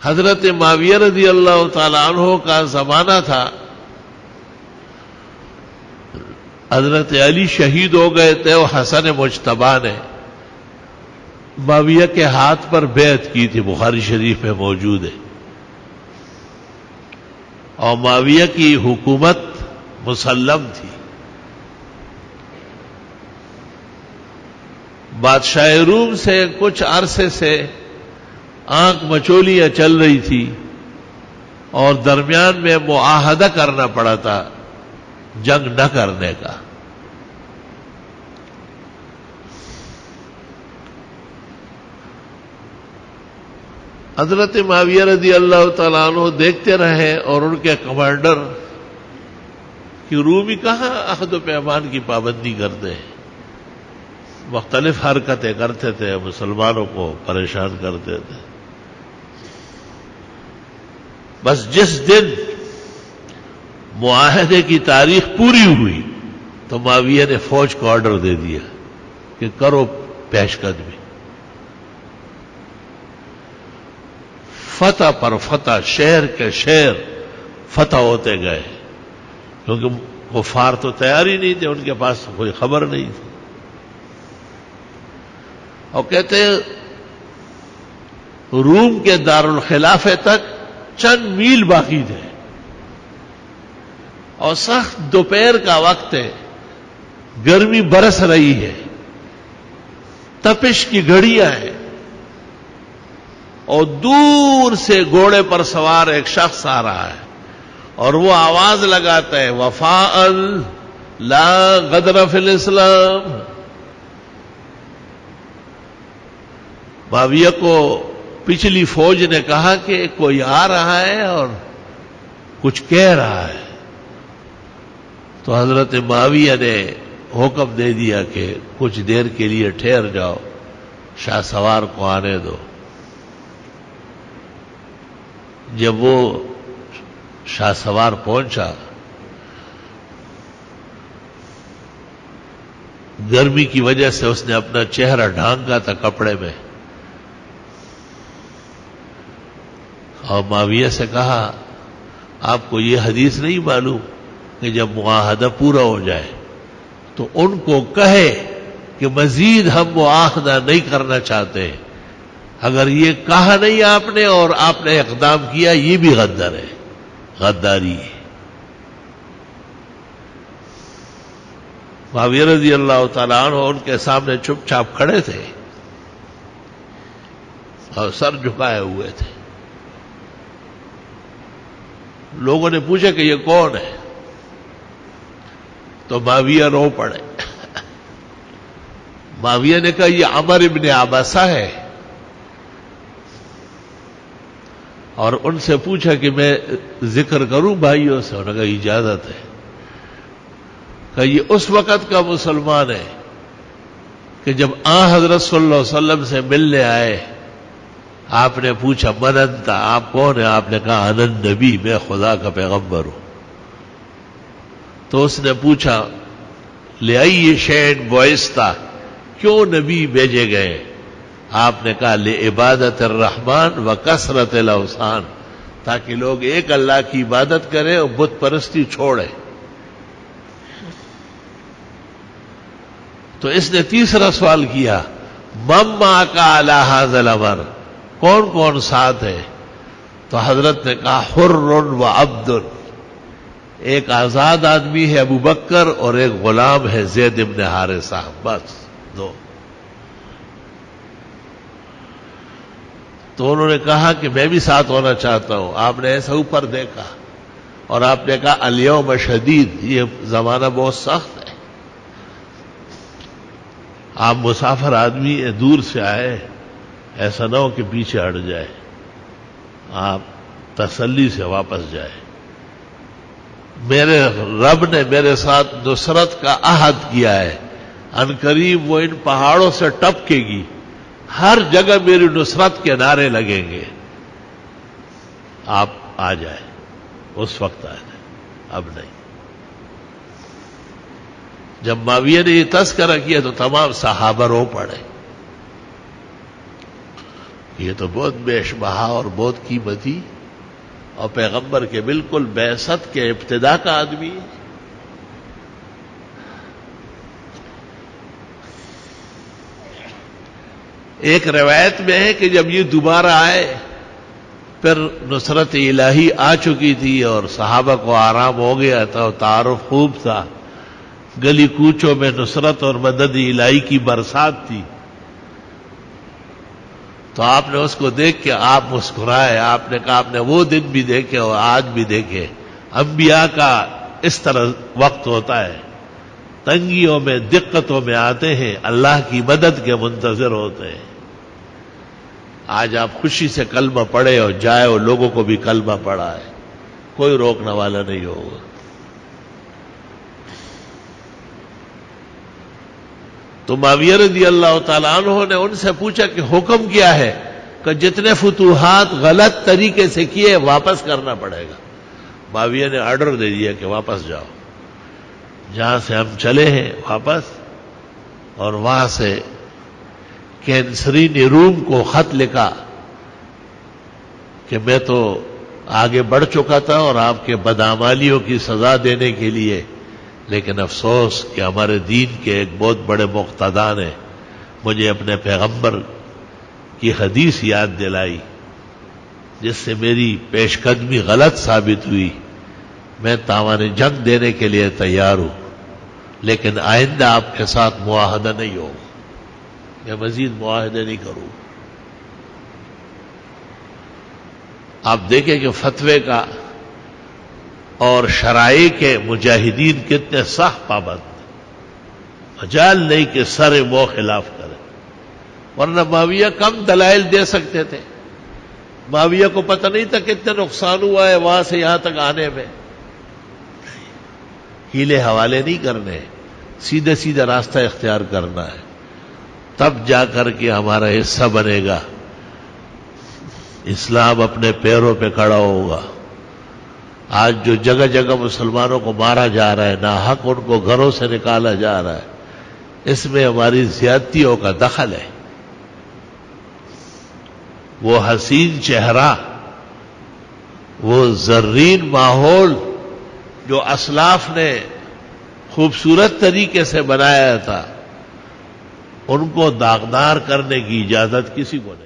حضرت معاویہ رضی اللہ تعالیٰ عنہ کا زمانہ تھا، حضرت علی شہید ہو گئے تھے اور حسن مجتبیٰ نے معاویہ کے ہاتھ پر بیعت کی تھی، بخاری شریف میں موجود ہے، اور معاویہ کی حکومت مسلم تھی۔ بادشاہ روم سے کچھ عرصے سے آنکھ مچولیاں چل رہی تھی اور درمیان میں معاہدہ کرنا پڑا تھا جنگ نہ کرنے کا۔ حضرت معاویہ رضی اللہ تعالیٰ عنہ دیکھتے رہے اور ان کے کمانڈر کہ رومی کہاں عہد و پیمان کی پابندی کرتے ہیں، مختلف حرکتیں کرتے تھے، مسلمانوں کو پریشان کرتے تھے۔ بس جس دن معاہدے کی تاریخ پوری ہوئی تو معاویہ نے فوج کو آرڈر دے دیا کہ کرو پیش قدمی۔ فتح پر فتح، شہر کے شہر فتح ہوتے گئے، کیونکہ کفار تو تیار ہی نہیں تھے، ان کے پاس کوئی خبر نہیں تھی۔ اور کہتے ہیں روم کے دارالخلافے تک چند میل باقی تھے اور سخت دوپہر کا وقت ہے، گرمی برس رہی ہے، تپش کی گھڑیاں ہیں، اور دور سے گھوڑے پر سوار ایک شخص آ رہا ہے اور وہ آواز لگاتا ہے وفاء لا غدر فی الاسلام۔ معاویہ کو پچھلی فوج نے کہا کہ کوئی آ رہا ہے اور کچھ کہہ رہا ہے، تو حضرت معاویہ نے حکم دے دیا کہ کچھ دیر کے لیے ٹھہر جاؤ، شاہ سوار کو آنے دو۔ جب وہ شاہ سوار پہنچا، گرمی کی وجہ سے اس نے اپنا چہرہ ڈھانکا تھا کپڑے میں، اور معاویہ سے کہا آپ کو یہ حدیث نہیں معلوم کہ جب معاہدہ پورا ہو جائے تو ان کو کہے کہ مزید ہم معاہدہ نہیں کرنا چاہتے؟ اگر یہ کہا نہیں آپ نے اور آپ نے اقدام کیا، یہ بھی غدر ہے، غداری ہے۔ معاویہ رضی اللہ تعالیٰ عنہ ان کے سامنے چپ چاپ کھڑے تھے اور سر جھکائے ہوئے تھے۔ لوگوں نے پوچھا کہ یہ کون ہے، تو معاویہ رو پڑے۔ معاویہ نے کہا یہ عمر ابن عباسہ ہے، اور ان سے پوچھا کہ میں ذکر کروں بھائیوں سے، انہوں نے کہا اجازت ہے۔ کہ یہ اس وقت کا مسلمان ہے کہ جب حضرت صلی اللہ علیہ وسلم سے ملنے آئے، آپ نے پوچھا من انت، آپ کون ہیں؟ آپ نے کہا انا النبی، میں خدا کا پیغمبر ہوں۔ تو اس نے پوچھا لأی شیء بعثت، کیوں نبی بھیجے گئے؟ آپ نے کہا لعبادت الرحمن وکثرت الاوثان، تاکہ لوگ ایک اللہ کی عبادت کریں اور بت پرستی چھوڑیں۔ تو اس نے تیسرا سوال کیا من معک علی ھذا الامر، کون کون ساتھ ہے؟ تو حضرت نے کہا حر و عبد، ایک آزاد آدمی ہے ابو بکر اور ایک غلام ہے زید ابن حارثہ، بس دو۔ تو انہوں نے کہا کہ میں بھی ساتھ ہونا چاہتا ہوں۔ آپ نے ایسا اوپر دیکھا اور آپ نے کہا الیوم شدید، یہ زمانہ بہت سخت ہے، آپ مسافر آدمی دور سے آئے، ایسا نہ ہو کہ پیچھے ہٹ جائے، آپ تسلی سے واپس جائے۔ میرے رب نے میرے ساتھ نصرت کا عہد کیا ہے، ان قریب وہ ان پہاڑوں سے ٹپکے گی، ہر جگہ میری نصرت کے نعرے لگیں گے، آپ آ جائیں۔ اس وقت آ جائیں، اب نہیں۔ جب معاویہ نے یہ تذکرہ کیا تو تمام صحابہ رو پڑے۔ یہ تو بہت بیش بہا اور بہت قیمتی اور پیغمبر کے بالکل بعثت کے ابتدا کا آدمی ہے. ایک روایت میں ہے کہ جب یہ دوبارہ آئے پھر نصرت الہی آ چکی تھی اور صحابہ کو آرام ہو گیا تھا اور تعارف خوب تھا. گلی کوچوں میں نصرت اور مدد الہی کی برسات تھی. تو آپ نے اس کو دیکھ کے آپ مسکرائے. آپ نے کہا آپ نے وہ دن بھی دیکھے اور آج بھی دیکھے. انبیاء کا اس طرح وقت ہوتا ہے، تنگیوں میں دقتوں میں آتے ہیں، اللہ کی مدد کے منتظر ہوتے ہیں. آج آپ خوشی سے کلمہ پڑھے اور جائے اور لوگوں کو بھی کلمہ پڑھا ہے، کوئی روکنے والا نہیں ہوگا. تو معاویہ رضی اللہ تعالیٰ عنہ نے ان سے پوچھا کہ حکم کیا ہے؟ کہ جتنے فتوحات غلط طریقے سے کیے واپس کرنا پڑے گا. معاویہ نے آرڈر دے دیا کہ واپس جاؤ، جہاں سے ہم چلے ہیں واپس. اور وہاں سے کینسرین روم کو خط لکھا کہ میں تو آگے بڑھ چکا تھا اور آپ کے بدعمالیوں کی سزا دینے کے لیے، لیکن افسوس کہ ہمارے دین کے ایک بہت بڑے مقتداء نے مجھے اپنے پیغمبر کی حدیث یاد دلائی جس سے میری پیش قدمی غلط ثابت ہوئی. میں تاوان جنگ دینے کے لیے تیار ہوں، لیکن آئندہ آپ کے ساتھ معاہدہ نہیں ہوگا، میں مزید معاہدے نہیں کروں. آپ دیکھیں کہ فتوے کا اور شرائع کے مجاہدین کتنے سخت پابند، مجال نہیں کہ سر وہ خلاف کرے. ورنہ معاویہ کم دلائل دے سکتے تھے. معاویہ کو پتہ نہیں تھا کتنے نقصان ہوا ہے وہاں سے یہاں تک آنے میں. ہیلے حوالے نہیں کرنے، سیدھے سیدھا راستہ اختیار کرنا ہے، تب جا کر کے ہمارا حصہ بنے گا، اسلام اپنے پیروں پہ کھڑا ہوگا. آج جو جگہ جگہ مسلمانوں کو مارا جا رہا ہے، ناحق ان کو گھروں سے نکالا جا رہا ہے، اس میں ہماری زیادتیوں کا دخل ہے. وہ حسین چہرہ، وہ زرین ماحول جو اسلاف نے خوبصورت طریقے سے بنایا تھا، ان کو داغدار کرنے کی اجازت کسی کو نہیں.